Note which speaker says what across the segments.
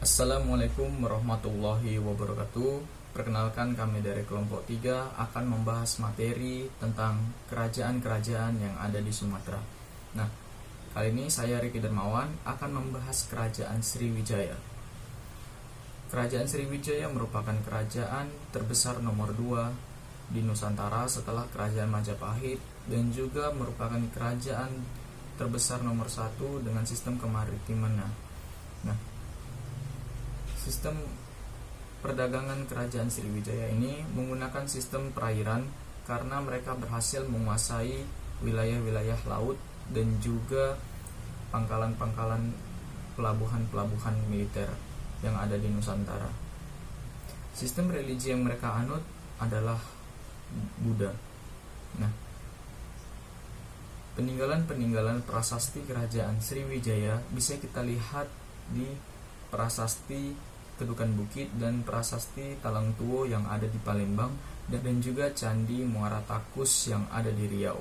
Speaker 1: Assalamualaikum warahmatullahi wabarakatuh. Perkenalkan, kami dari kelompok 3 akan membahas materi tentang kerajaan-kerajaan yang ada di Sumatera. Nah, kali ini saya Riki Dermawan akan membahas kerajaan Sriwijaya. Kerajaan Sriwijaya merupakan kerajaan terbesar nomor 2 di Nusantara setelah kerajaan Majapahit, dan juga merupakan kerajaan terbesar nomor 1 dengan sistem kemaritimannya. Nah, sistem perdagangan kerajaan Sriwijaya ini menggunakan sistem perairan karena mereka berhasil menguasai wilayah-wilayah laut dan juga pangkalan-pangkalan pelabuhan-pelabuhan militer yang ada di Nusantara. Sistem religi yang mereka anut adalah Buddha. Nah, peninggalan-peninggalan prasasti kerajaan Sriwijaya bisa kita lihat di prasasti Kedukan Bukit dan prasasti Talang Tuo yang ada di Palembang, dan juga Candi Muara Takus yang ada di Riau.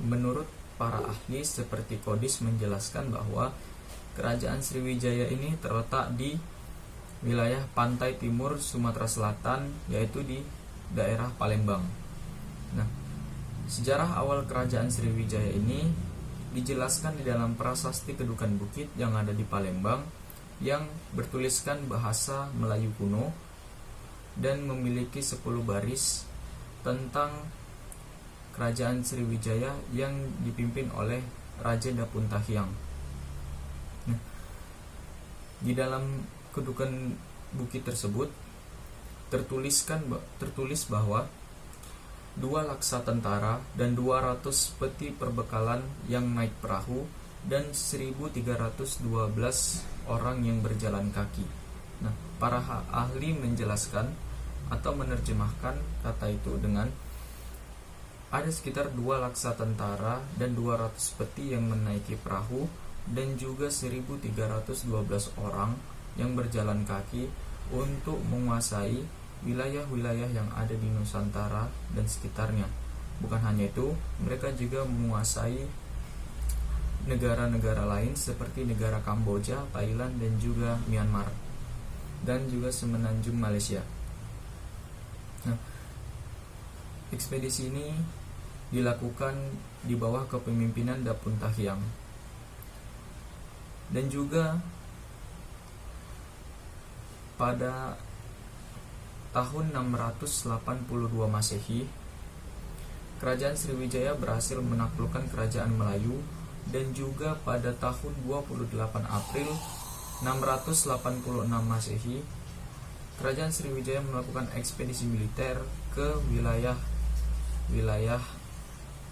Speaker 1: Menurut para ahli seperti Kodis menjelaskan bahwa kerajaan Sriwijaya ini terletak di wilayah pantai timur Sumatera Selatan, yaitu di daerah Palembang. Nah, sejarah awal kerajaan Sriwijaya ini dijelaskan di dalam prasasti Kedukan Bukit yang ada di Palembang, yang bertuliskan bahasa Melayu kuno dan memiliki 10 baris tentang kerajaan Sriwijaya yang dipimpin oleh Raja Dapuntahiang. Nah, di dalam Kedukan Bukit tersebut tertulis bahwa 2 laksa tentara dan 200 peti perbekalan yang naik perahu dan 1312 orang yang berjalan kaki. Nah, para ahli menjelaskan atau menerjemahkan kata itu dengan ada sekitar 2 laksa tentara dan 200 peti yang menaiki perahu dan juga 1312 orang yang berjalan kaki untuk menguasai wilayah-wilayah yang ada di Nusantara dan sekitarnya. Bukan hanya itu, mereka juga menguasai negara-negara lain seperti negara Kamboja, Thailand, dan juga Myanmar, dan juga semenanjung Malaysia. Nah, ekspedisi ini dilakukan di bawah kepemimpinan Dapuntahiang, dan juga pada tahun 682 Masehi, kerajaan Sriwijaya berhasil menaklukkan kerajaan Melayu, dan juga pada tahun 28 April 686 Masehi, kerajaan Sriwijaya melakukan ekspedisi militer ke wilayah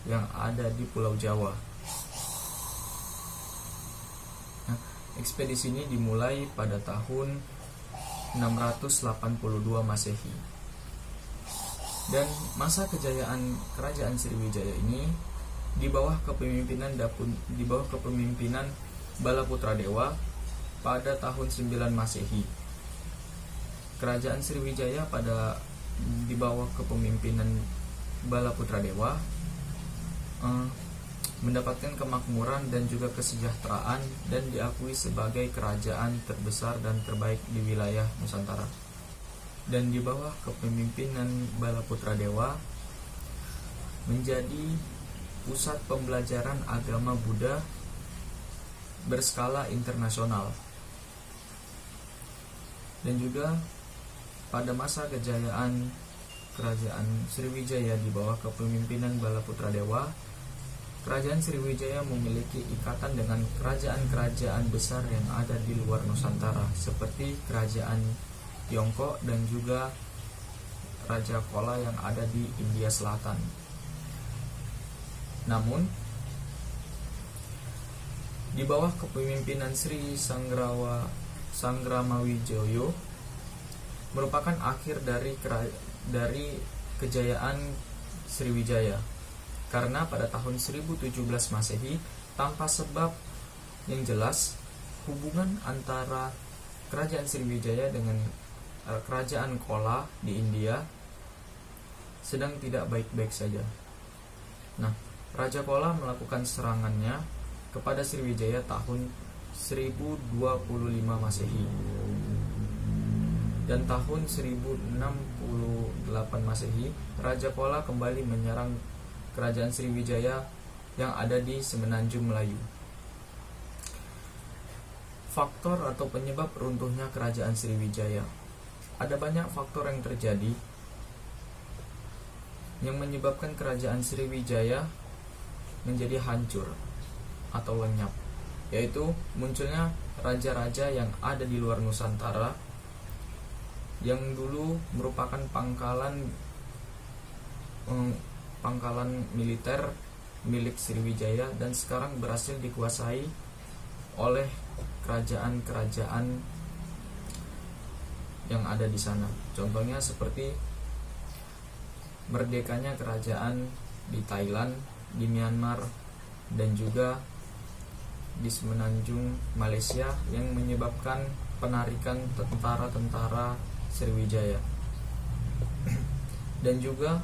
Speaker 1: yang ada di Pulau Jawa. Nah, ekspedisi ini dimulai pada tahun 682 Masehi. Dan masa kejayaan kerajaan Sriwijaya ini di bawah kepemimpinan Balaputradewa pada tahun 9 Masehi. Kerajaan Sriwijaya di bawah kepemimpinan Balaputradewa mendapatkan kemakmuran dan juga kesejahteraan dan diakui sebagai kerajaan terbesar dan terbaik di wilayah Nusantara. Dan di bawah kepemimpinan Balaputradewa menjadi pusat pembelajaran agama Buddha berskala internasional. Dan juga pada masa kejayaan kerajaan Sriwijaya di bawah kepemimpinan Balaputradewa, kerajaan Sriwijaya memiliki ikatan dengan kerajaan-kerajaan besar yang ada di luar Nusantara seperti kerajaan Tiongkok dan juga Raja Chola yang ada di India Selatan. Namun, di bawah kepemimpinan Sri Sangramawijoyo merupakan akhir dari kejayaan Sriwijaya, karena pada tahun 1017 Masehi, tanpa sebab yang jelas, hubungan antara kerajaan Sriwijaya dengan kerajaan Chola di India sedang tidak baik-baik saja. Nah, Raja Chola melakukan serangannya kepada Sriwijaya tahun 1025 Masehi. dan tahun 1068 Masehi, Raja Kola kembali menyerang kerajaan Sriwijaya yang ada di Semenanjung Melayu. Faktor atau penyebab runtuhnya kerajaan Sriwijaya. Ada banyak faktor yang terjadi yang menyebabkan kerajaan Sriwijaya menjadi hancur atau lenyap, yaitu munculnya raja-raja yang ada di luar Nusantara yang dulu merupakan pangkalan militer milik Sriwijaya dan sekarang berhasil dikuasai oleh kerajaan-kerajaan yang ada di sana. Contohnya seperti merdekanya kerajaan di Thailand, di Myanmar, dan juga di Semenanjung Malaysia yang menyebabkan penarikan tentara-tentara Sriwijaya. Dan juga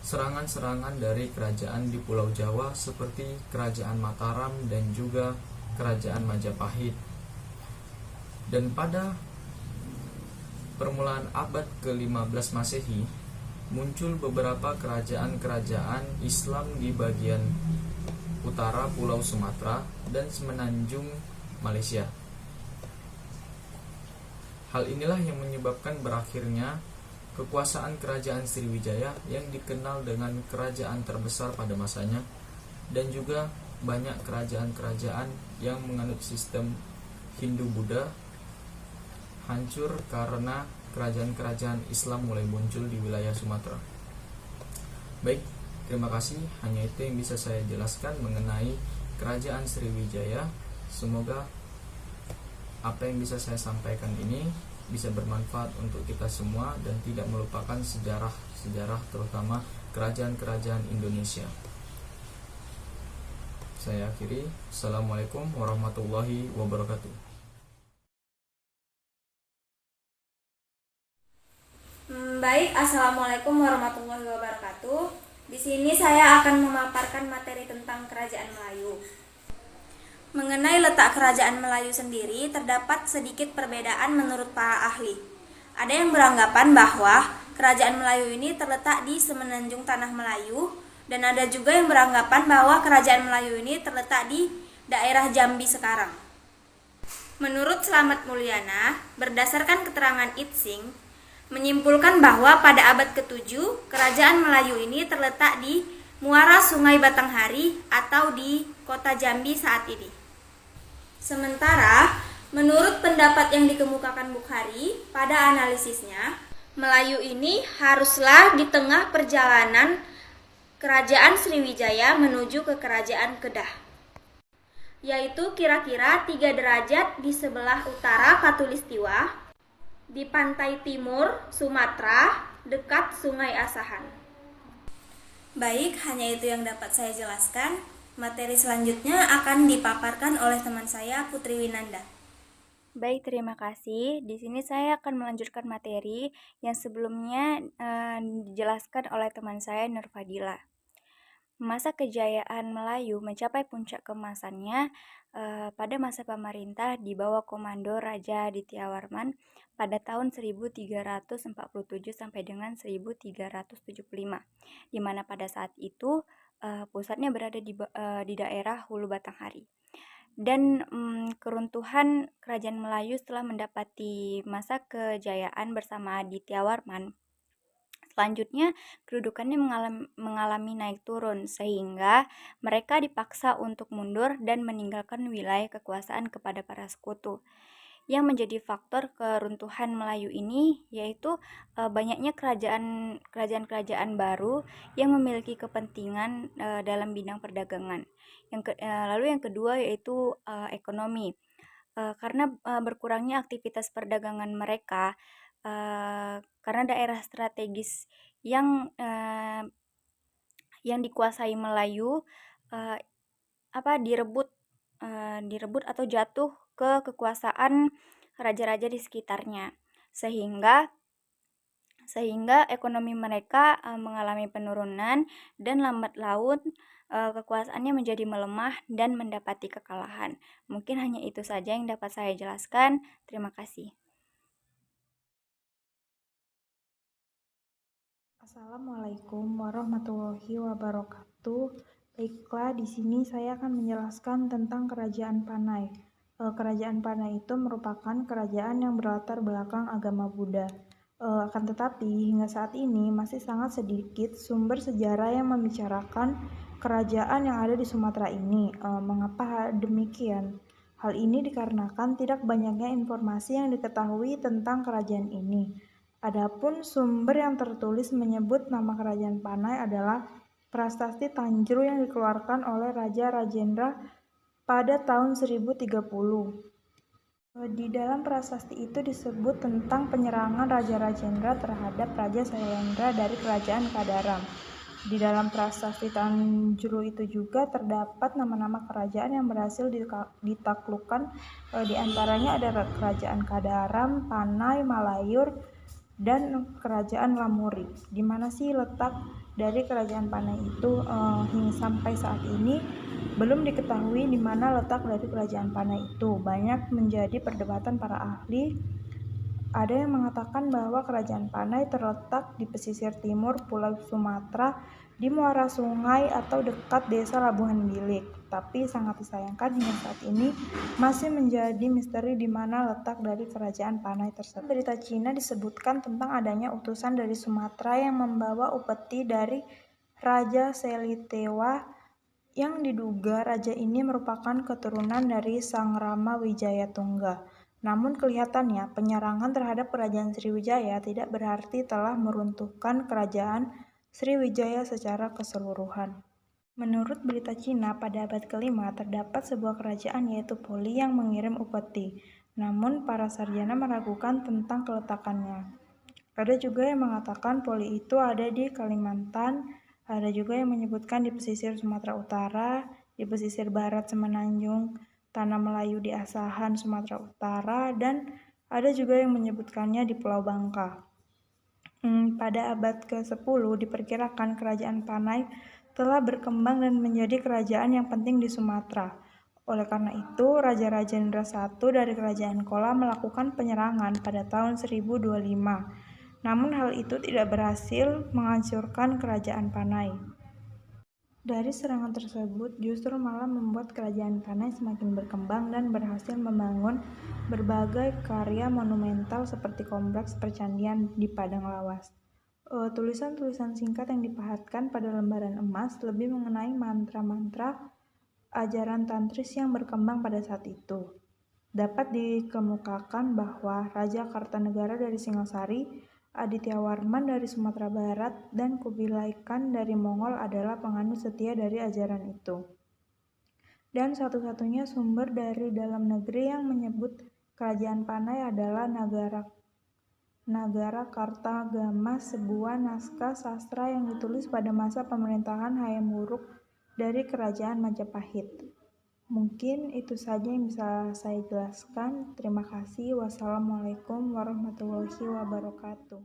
Speaker 1: serangan-serangan dari kerajaan di Pulau Jawa seperti Kerajaan Mataram dan juga Kerajaan Majapahit. Dan pada permulaan abad ke-15 Masehi, muncul beberapa kerajaan-kerajaan Islam di bagian utara Pulau Sumatera dan Semenanjung Malaysia. Hal inilah yang menyebabkan berakhirnya kekuasaan kerajaan Sriwijaya yang dikenal dengan kerajaan terbesar pada masanya, dan juga banyak kerajaan-kerajaan yang menganut sistem Hindu-Buddha hancur karena kerajaan-kerajaan Islam mulai muncul di wilayah Sumatera. Baik, terima kasih. Hanya itu yang bisa saya jelaskan mengenai kerajaan Sriwijaya. Semoga apa yang bisa saya sampaikan ini bisa bermanfaat untuk kita semua dan tidak melupakan sejarah terutama kerajaan-kerajaan Indonesia. Saya akhiri. Assalamualaikum warahmatullahi wabarakatuh.
Speaker 2: Baik, Assalamualaikum warahmatullahi wabarakatuh. Di sini saya akan memaparkan materi tentang Kerajaan Melayu. Mengenai letak Kerajaan Melayu sendiri, terdapat sedikit perbedaan menurut para ahli. Ada yang beranggapan bahwa Kerajaan Melayu ini terletak di Semenanjung Tanah Melayu, dan ada juga yang beranggapan bahwa Kerajaan Melayu ini terletak di daerah Jambi sekarang. Menurut Slamet Mulyana, berdasarkan keterangan Itsing, menyimpulkan bahwa pada abad ke-7, Kerajaan Melayu ini terletak di muara Sungai Batanghari atau di kota Jambi saat ini. Sementara, menurut pendapat yang dikemukakan Bukhari pada analisisnya, Melayu ini haruslah di tengah perjalanan Kerajaan Sriwijaya menuju ke Kerajaan Kedah, yaitu kira-kira 3 derajat di sebelah utara Katulistiwa, di pantai timur Sumatera, dekat Sungai Asahan. Baik, hanya itu yang dapat saya jelaskan. Materi selanjutnya akan dipaparkan oleh teman saya, Putri Winanda.
Speaker 3: Baik, terima kasih. Di sini saya akan melanjutkan materi yang sebelumnya dijelaskan oleh teman saya, Nur Fadila. Masa kejayaan Melayu mencapai puncak keemasannya pada masa pemerintah di bawah komando Raja Aditya Warman pada tahun 1347 sampai dengan 1375, di mana pada saat itu pusatnya berada di daerah Hulu Batanghari. Dan keruntuhan Kerajaan Melayu setelah mendapati masa kejayaan bersama Aditya Warman, selanjutnya kedudukannya mengalami naik turun sehingga mereka dipaksa untuk mundur dan meninggalkan wilayah kekuasaan kepada para sekutu. Yang menjadi faktor keruntuhan Melayu ini yaitu banyaknya kerajaan-kerajaan baru yang memiliki kepentingan dalam bidang perdagangan. Lalu yang kedua yaitu ekonomi. Karena berkurangnya aktivitas perdagangan mereka, karena daerah strategis yang dikuasai Melayu direbut atau jatuh ke kekuasaan raja-raja di sekitarnya, sehingga ekonomi mereka mengalami penurunan dan lambat laun kekuasaannya menjadi melemah dan mendapati kekalahan. Mungkin hanya itu saja yang dapat saya jelaskan. Terima kasih.
Speaker 4: Assalamualaikum warahmatullahi wabarakatuh. Baiklah, di sini saya akan menjelaskan tentang Kerajaan Panai. Kerajaan Panai itu merupakan kerajaan yang berlatar belakang agama Buddha. Akan tetapi, hingga saat ini masih sangat sedikit sumber sejarah yang membicarakan kerajaan yang ada di Sumatera ini. Mengapa demikian? Hal ini dikarenakan tidak banyaknya informasi yang diketahui tentang kerajaan ini. Adapun sumber yang tertulis menyebut nama Kerajaan Panai adalah Prasasti Tanjru yang dikeluarkan oleh Raja Rajendra pada tahun 1030. Di dalam prasasti itu disebut tentang penyerangan Raja Rajendra terhadap Raja Sailendra dari Kerajaan Kadaram. Di dalam prasasti Tanjru itu juga terdapat nama-nama kerajaan yang berhasil ditaklukkan. Di antaranya ada Kerajaan Kadaram, Panai, Malayur, dan Kerajaan Lamuri. Di mana sih letak dari Kerajaan Panai itu? Hingga sampai saat ini belum diketahui di mana letak dari Kerajaan Panai itu. Banyak menjadi perdebatan para ahli. Ada yang mengatakan bahwa Kerajaan Panai terletak di pesisir timur Pulau Sumatera, di muara sungai atau dekat desa Labuhan Bilik. Tapi sangat disayangkan hingga saat ini masih menjadi misteri di mana letak dari Kerajaan Panai tersebut. Berita Cina disebutkan tentang adanya utusan dari Sumatera yang membawa upeti dari Raja Selitewa, yang diduga raja ini merupakan keturunan dari Sang Rama Wijayatungga. Namun kelihatannya penyerangan terhadap Kerajaan Sriwijaya tidak berarti telah meruntuhkan Kerajaan Sriwijaya secara keseluruhan. Menurut berita Cina, pada abad ke-5 terdapat sebuah kerajaan yaitu Poli yang mengirim upeti. Namun para sarjana meragukan tentang keletakannya. Ada juga yang mengatakan Poli itu ada di Kalimantan, ada juga yang menyebutkan di pesisir Sumatera Utara, di pesisir barat Semenanjung, Tanah Melayu di Asahan, Sumatera Utara, dan ada juga yang menyebutkannya di Pulau Bangka. Pada abad ke-10 diperkirakan Kerajaan Panai telah berkembang dan menjadi kerajaan yang penting di Sumatera. Oleh karena itu, Raja Rajendra I dari Kerajaan Kola melakukan penyerangan pada tahun 1025. Namun hal itu tidak berhasil menghancurkan Kerajaan Panai. Dari serangan tersebut justru malah membuat Kerajaan Panai semakin berkembang dan berhasil membangun berbagai karya monumental seperti kompleks percandian di Padang Lawas. Tulisan-tulisan singkat yang dipahatkan pada lembaran emas lebih mengenai mantra-mantra ajaran tantris yang berkembang pada saat itu. Dapat dikemukakan bahwa Raja Kartanegara dari Singasari, Adityawarman dari Sumatera Barat, dan Kubilai Khan dari Mongol adalah penganut setia dari ajaran itu. Dan satu-satunya sumber dari dalam negeri yang menyebut Kerajaan Panai adalah Nagara Kartagama, sebuah naskah sastra yang ditulis pada masa pemerintahan Hayam Wuruk dari Kerajaan Majapahit. Mungkin itu saja yang bisa saya jelaskan. Terima kasih. Wassalamualaikum warahmatullahi wabarakatuh.